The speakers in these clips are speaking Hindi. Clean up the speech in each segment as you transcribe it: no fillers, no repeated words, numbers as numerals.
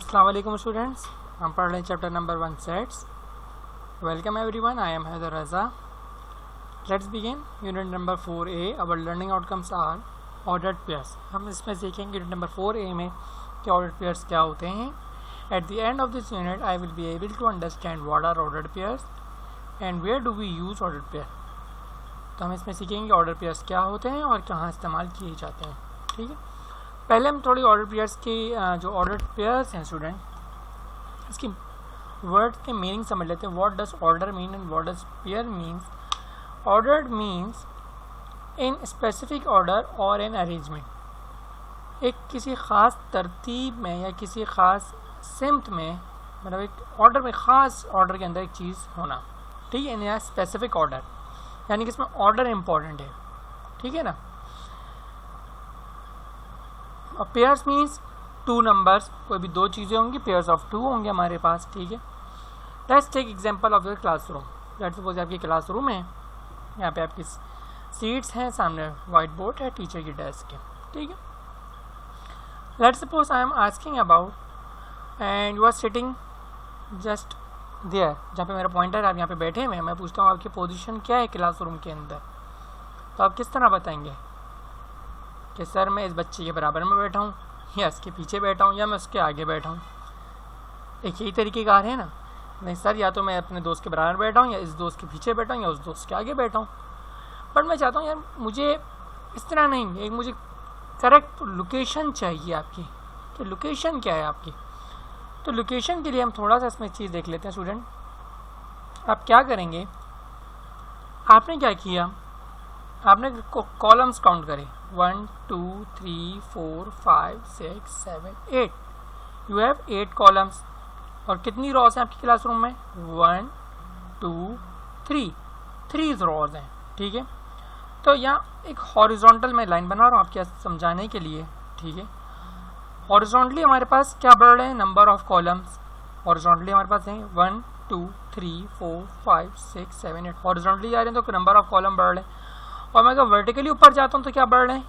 अस्सलाम वालेकुम स्टूडेंट्स, हम पढ़ रहे हैं chapter number 1 sets. Welcome everyone, I am Haider Raza. Let's begin unit number 4A। Our learning outcomes are ordered pairs. हम इसमें सीखेंगे यूनिट नंबर 4A में कि ऑर्डर्ड पेयर्स क्या होते हैं। At the end of this unit I will be able to understand what are ordered pairs and where do we use ordered pair. तो हम इसमें सीखेंगे ऑर्डर पेयर्स क्या होते हैं और कहाँ इस्तेमाल किए जाते हैं। ठीक है, पहले हम थोड़ी ऑर्डर पेयर्स की जो ऑर्डर पेयर्स हैं स्टूडेंट, इसकी वर्ड के मीनिंग समझ लेते हैं। What does order mean and what does pair means. Ordered means in specific order और इन अरेंजमेंट। एक किसी ख़ास तरतीब में या किसी ख़ास सिमत में, मतलब एक ऑर्डर में, ख़ास ऑर्डर के अंदर एक चीज़ होना। ठीक है, इन स्पेसिफिक ऑर्डर, यानी कि इसमें ऑर्डर इम्पॉर्टेंट है। ठीक है ना। और पेयर्स मीन्स टू नंबर्स, कोई भी दो चीज़ें होंगी, पेयर्स ऑफ टू होंगे हमारे पास। ठीक है, let's take example of your classroom. Let's suppose आपकी क्लासरूम है, यहाँ पे आपकी सीट्स हैं, सामने वाइट बोर्ड है, टीचर की डेस्क है। ठीक है, let's suppose I am asking about and you are sitting just there, जहाँ पे मेरा पॉइंटर, आप यहाँ पे बैठे हुए हैं। मैं पूछता हूँ आपकी पोजीशन क्या है क्लासरूम के अंदर, तो आप किस तरह बताएंगे कि सर मैं इस बच्चे के बराबर में बैठा हूँ, या इसके पीछे बैठा हूँ, या मैं उसके आगे बैठा हूँ। एक ही तरीक़ेकार है ना। नहीं सर, या तो मैं अपने दोस्त के बराबर बैठा हूँ, या इस दोस्त के पीछे बैठा हूँ, या उस दोस्त के आगे बैठा हूँ। बट मैं चाहता हूँ यार मुझे इस तरह नहीं, एक मुझे करेक्ट लोकेशन चाहिए आपकी, कि लोकेशन क्या है आपकी। तो लोकेशन के लिए हम थोड़ा सा इसमें चीज़ देख लेते हैं स्टूडेंट। आप क्या करेंगे, आपने क्या किया, आपने कॉलम्स काउंट करे 1 2 3 4 5 6 7 8। You have 8 columns. और कितनी रॉज हैं आपकी क्लासरूम में? 1 2 3 रॉज हैं। ठीक है, तो यहाँ एक हॉरिजॉन्टल में लाइन बना रहा हूँ आपके समझाने के लिए। ठीक है, हॉरिजॉन्टली हमारे पास क्या बढ़ रहे हैं, नंबर ऑफ कॉलम्स। हॉरिजॉन्टली हमारे पास हैं 1 2 3 4 5 6 7 8। हॉरिजॉन्टली जा रहे हैं तो नंबर ऑफ कॉलम बढ़ रहे हैं। और मैं अगर वर्टिकली ऊपर जाता हूँ तो क्या बढ़ रहे हैं,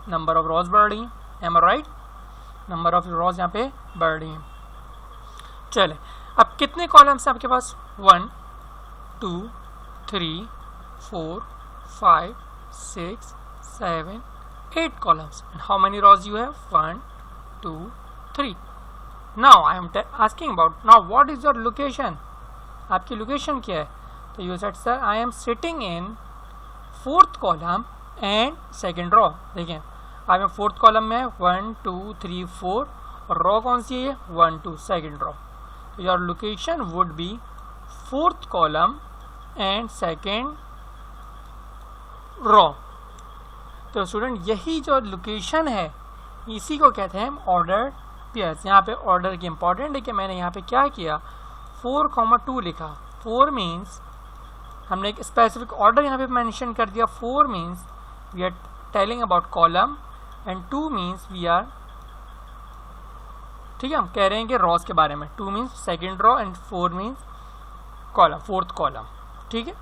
नंबर ऑफ रॉज बढ़ रही हैं। Am I right, number of rows यहाँ पे बढ़ रही हैं। चले, अब कितने कॉलम्स हैं आपके पास? 1 2 3 4 5 6 7 8 columns. And how many rows you have? 1 2 3। Now I am asking about, now what is your location. आपकी लोकेशन क्या है? तो you said sir I am sitting in 4th column and 2nd raw. देखें, आप में 4th कॉलम में 1 2 3 4, और रॉ कौन सी है? 1 2, 2nd रॉ। तो your location would be 4th column and 2nd raw. तो स्टूडेंट यही जो लोकेशन है, इसी को कहते हैं ऑर्डर पेयर्स। यहाँ पे ऑर्डर की इंपॉर्टेंट है कि मैंने यहाँ पे क्या किया, 4,2 लिखा। 4 मीन्स हमने एक स्पेसिफिक ऑर्डर यहाँ पे मेंशन कर दिया। 4 means we are telling about column and 2 means we are, ठीक है, हम कह रहे हैं कि रॉज के बारे में। 2 means 2nd raw and 4 means column, 4th column. ठीक है,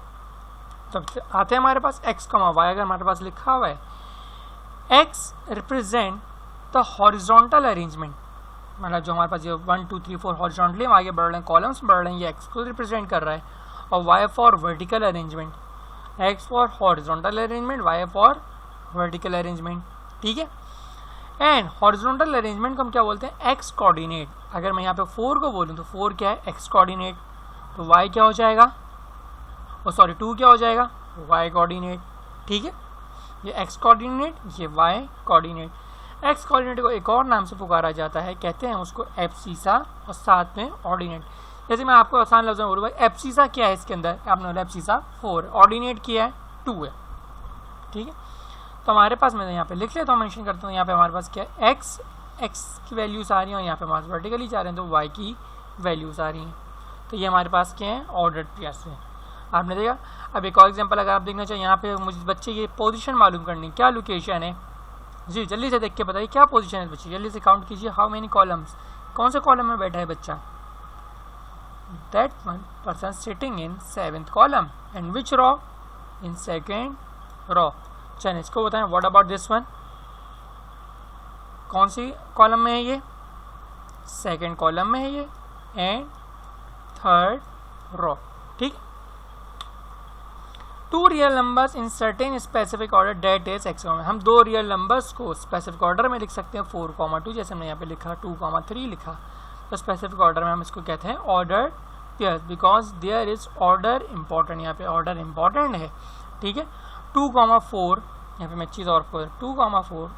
तो आते हैं हमारे पास x, y। अगर हमारे पास लिखा हुआ है x represent the horizontal arrangement, मतलब जो हमारे पास जो 1 2 3 4 हॉरिजॉन्टली हम आगे बढ़ रहे हैं, कॉलम्स बढ़ रहे हैं, ये x को रिप्रेजेंट कर रहा है। और y for vertical arrangement, x for horizontal arrangement, y for vertical arrangement. ठीक है, एंड हॉरिजॉन्टल अरेंजमेंट को हम क्या बोलते हैं? x coordinate. अगर मैं यहाँ पे 4 को बोलूँ तो 4 क्या है? x coordinate. तो y क्या हो जाएगा? ओ सॉरी, 2 क्या हो जाएगा? y coordinate. ठीक है, ये x कोऑर्डिनेट, ये y कोऑर्डिनेट। x कोऑर्डिनेट को एक और नाम से पुकारा जाता है, कहते हैं उसको एब्सिसा, और साथ में ऑर्डिनेट। जैसे मैं आपको आसान लफ्ज़ों में बोलूँ, भाई एब्सिसा क्या है इसके अंदर, आपने बोला एब्सिसा 4, ऑर्डिनेट किया है 2 है। ठीक है, तो हमारे पास, मैं यहाँ पे लिख लेता हूँ, मेंशन करता हूँ। यहाँ पे हमारे पास क्या है, x की वैल्यूज़ आ रही हैं, और यहाँ पे हमारे वर्टिकली जा रहे हैं तो y की वैल्यूज़ आ रही हैं। तो ये हमारे पास क्या है, ऑर्डर्ड पेयर्स है। आपने देखा। अब एक और एग्जांपल अगर आप देखना चाहिए, यहाँ पे मुझे बच्चे की पोजीशन मालूम करनी, क्या लोकेशन है जी, जल्दी से देख के बताइए क्या पोजीशन है बच्चे, जल्दी से काउंट कीजिए। हाउ मेनी कॉलम्स, कौन से कॉलम में बैठा है बच्चा? That one person sitting in 7th column. And which raw? In 2nd raw. चलिए इसको बताएं, व्हाट अबाउट दिस वन, कौन सी कॉलम में है ये? सेकेंड कॉलम में है ये एंड थर्ड रो, ठीक। Two real numbers in certain specific order that is x. हम दो रियल नंबर्स को स्पेसिफिक ऑर्डर में लिख सकते हैं 4,2 जैसे हमने यहाँ पे लिखा, 2,3 लिखा, तो स्पेसिफिक ऑर्डर में हम इसको कहते हैं order pair because there is order important, यहाँ पे ऑर्डर इंपॉर्टेंट है, ठीक है। 2,4 यहाँ पे मैं चीज़ और 2,4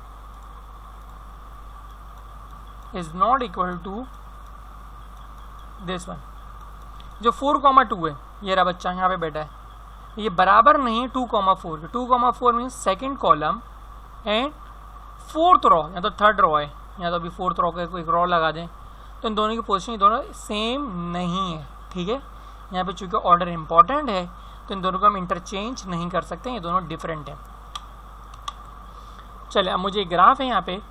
is not equal to this one. जो 4,2 है ये रहा बच्चा यहाँ पे बैठा है, ये बराबर नहीं है 2,4 के। 2,4 means second column and fourth row, या तो थर्ड रो है, या तो अभी फोर्थ रो का एक रो लगा दें, तो इन दोनों की पोजीशन दोनों सेम नहीं है, ठीक है। यहाँ पे चूंकि ऑर्डर इंपॉर्टेंट है तो इन दोनों को हम इंटरचेंज नहीं कर सकते, ये दोनों डिफरेंट है। चलिए अब मुझे एक ग्राफ है यहाँ पे,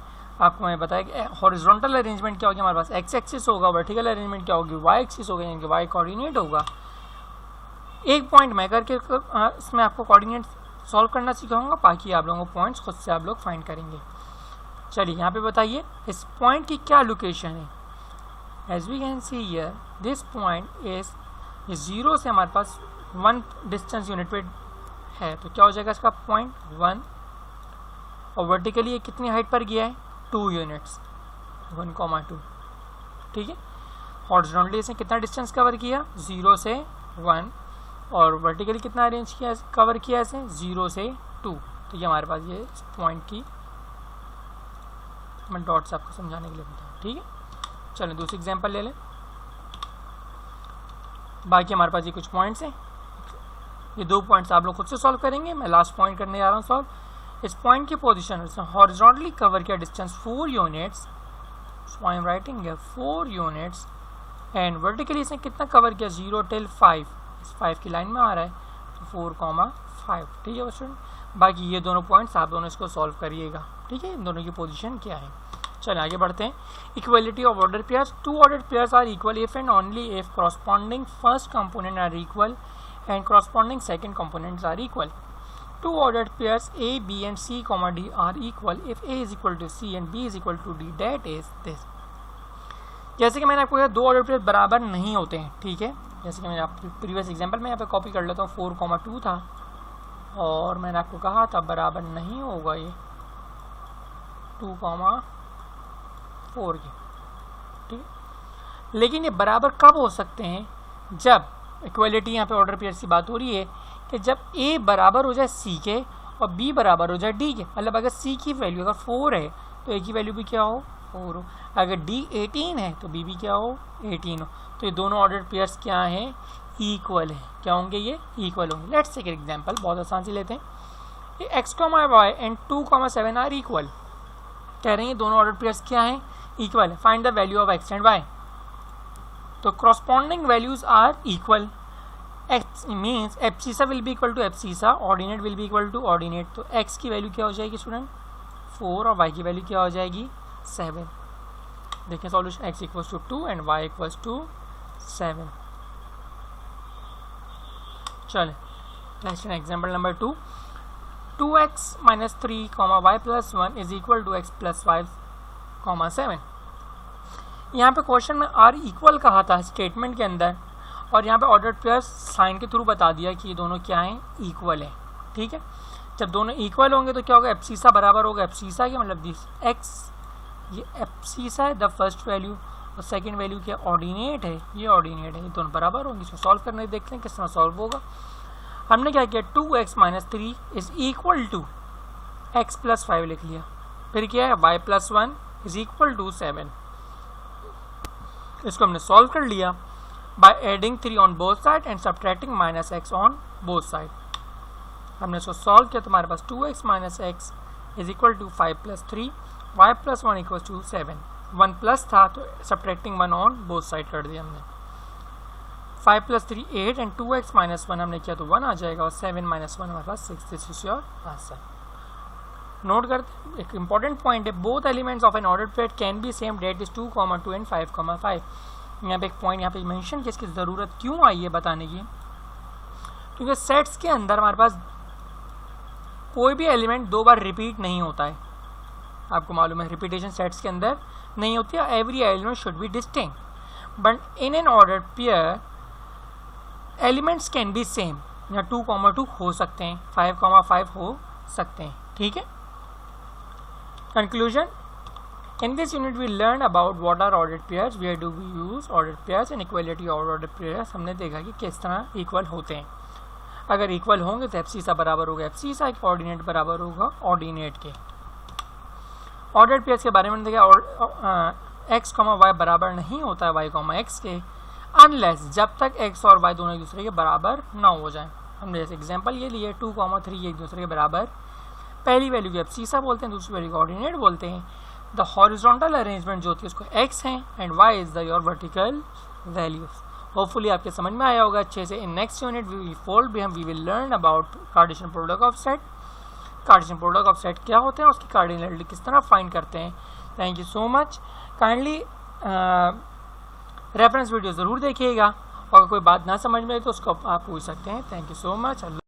आपको मैं बताया कि हॉरिजॉन्टल अरेंजमेंट क्या होगी, हमारे पास एक्स एक्सिस होगा, वर्टिकल अरेंजमेंट क्या होगी, वाई एक्सिस होगा, यानी कि वाई कोऑर्डिनेट होगा। एक पॉइंट मैं करके इसमें आपको कोऑर्डिनेट सॉल्व करना सिखाऊंगा, बाकी आप लोगों को पॉइंट्स खुद से आप लोग फाइंड करेंगे। चलिए यहाँ पे बताइए इस पॉइंट की क्या लोकेशन है। As we can see here this point is 0 से हमारे पास 1 डिस्टेंस यूनिट पे है, तो क्या हो जाएगा इसका पॉइंट 1, और वर्टिकली ये कितनी हाइट पर गया है 2 यूनिट्स 1,2, ठीक है। हॉरिजॉन्टली इसने कितना डिस्टेंस कवर किया 0 से 1, और वर्टिकली कितना अरेंज किया कवर किया इसे 0 से 2, तो ये हमारे पास ये पॉइंट की मैं डॉट्स आपको समझाने के लिए बताऊँ, ठीक है। चलो दूसरी एग्जांपल ले लें, बाकी हमारे पास ये कुछ पॉइंट्स हैं, ये 2 पॉइंट्स आप लोग खुद से सॉल्व करेंगे, मैं लास्ट पॉइंट करने जा रहा हूँ सॉल्व। इस पॉइंट की पोजीशन हॉरिजॉन्टली कवर किया distance 4 units, so I am writing here 4 units, and vertically इसने कितना कवर किया 0 till 5, इस 5 की लाइन में आ रहा है, तो 4,5, ठीक है स्टूडेंट। बाकी ये दोनों पॉइंट्स आप दोनों इसको सॉल्व करिएगा, ठीक है, इन दोनों की पोजीशन क्या है। चलिए आगे बढ़ते हैं। Equality of order pairs, 2 ordered pairs are equal if and only if corresponding first component are equal and corresponding second components are equal. 2 ordered pairs A, B and C, D are equal if A is equal to C and B is equal to D, that is this. जैसे कि मैंने आपको कहा 2 ऑर्डर पेयर्स बराबर नहीं होते हैं, ठीक है। जैसे कि मैंने आप प्रीवियस एग्जांपल में यहाँ पे कॉपी कर लेता हूँ, 4,2 था और मैंने आपको कहा था बराबर नहीं होगा ये 2,4 के, ठीक है। लेकिन ये बराबर कब हो सकते हैं, जब इक्वलिटी यहाँ पे ऑर्डर पेयर की बात हो रही है कि जब A बराबर हो जाए C के और B बराबर हो जाए D के, मतलब अगर C की वैल्यू अगर 4 है तो A की वैल्यू भी क्या हो 4 हो, अगर D 18 है तो B भी क्या हो 18 हो, तो ये दोनों ऑर्डर पेयर्स क्या हैं इक्वल है, क्या होंगे ये इक्वल होंगे। लेट्स टेक एन एग्जांपल, बहुत आसान से लेते हैं, ये x, y and 2,7 are equal, कह रहे हैं दोनों ऑर्डर पेयर्स क्या हैं इक्वल है, find the value of x and y, तो corresponding values are equal, x means abscissa will be equal to abscissa, ordinate will be equal to ordinate, तो x की वैल्यू क्या हो जाएगी स्टूडेंट 4 और y की वैल्यू क्या हो जाएगी 7। देखें solution, x equals to 2 and y equals to 7। चले next example number 2, 2x minus 3, y plus 1 is equal to x plus 5, 7। यहाँ पे क्वेश्चन में आर इक्वल कहा था स्टेटमेंट के अंदर, और यहाँ पे ऑर्डर पेयर्स साइन के थ्रू बता दिया कि ये दोनों क्या हैं इक्वल है, ठीक है। जब दोनों इक्वल होंगे तो क्या होगा, एब्सिसा बराबर होगा एब्सिसा के, मतलब दिस x ये एब्सिसा है द फर्स्ट वैल्यू, और सेकंड वैल्यू क्या ऑर्डिनेट है, ये ऑर्डिनेट है, ये दोनों बराबर होंगे। इसको सॉल्व करने देखते हैं किस तरह सॉल्व होगा। हमने क्या किया 2x minus 3 is equal to x plus 5 लिख लिया, फिर क्या है y plus 1 is equal to 7, इसको हमने सॉल्व कर लिया by adding 3 on both side and subtracting -x on both side. हमने इसको सॉल्व किया तो हमारे पास 2x minus x is equal to 5 plus 3, y plus 1 equal to 7, 1 plus था तो सब्ट्रैक्टिंग 1 ऑन बोथ साइड कर दिया हमने। 5 plus 3 8 एंड 2x minus 1 हमने किया तो 1 आ जाएगा, और 7 minus 1 हमारे पास 6, this is your answer. Note करते एक इंपॉर्टेंट पॉइंट है, both elements of an ordered pair can be same, that is 2,2 and 5,5। यहाँ पे एक पॉइंट यहाँ पे मेंशन कि इसकी ज़रूरत क्यों आई है बताने की, क्योंकि सेट्स के अंदर हमारे पास कोई भी एलिमेंट 2 बार रिपीट नहीं होता है, आपको मालूम है रिपीटेशन सेट्स के अंदर नहीं होती है, every element should be distinct. But in an ordered pair elements can be same, या 2,2 हो सकते हैं, 5,5 हो सकते हैं, ठीक है। Conclusion, in this unit we learned about what are ordered pairs, where do we use ordered pairs and equality of ordered pairs। हमने देखा कि किस तरह इक्वल होते हैं, अगर इक्वल होंगे तो एफसीसा बराबर होगा एफसीसा, ऑर्डिनेट बराबर होगा ऑर्डिनेट के। ऑर्डर्ड पेयर्स के बारे में देखा, एक्स कॉमा वाई बराबर नहीं होता है वाई कॉमा एक्स के, अनलेस जब तक एक्स और वाई दोनों एक दूसरे के बराबर ना हो जाए। हमने जैसे एग्जांपल ये लिए 2,3 एक दूसरे के बराबर, पहली वैल्यू को एफसीसा बोलते हैं, दूसरी वैल्यू को ऑर्डिनेट बोलते हैं। द हॉरिजॉन्टल अरेंजमेंट जो होती है उसको x है and y is the your vertical values. Hopefully आपके समझ में आया होगा अच्छे से। In next unit we will learn about Cartesian product of set. Cartesian product of set क्या होते हैं, उसकी कार्डिनलिटी किस तरह फाइंड करते हैं। Thank you so much. Kindly reference video ज़रूर देखिएगा, और कोई बात ना समझ में आए तो उसको आप पूछ सकते हैं। Thank you so much.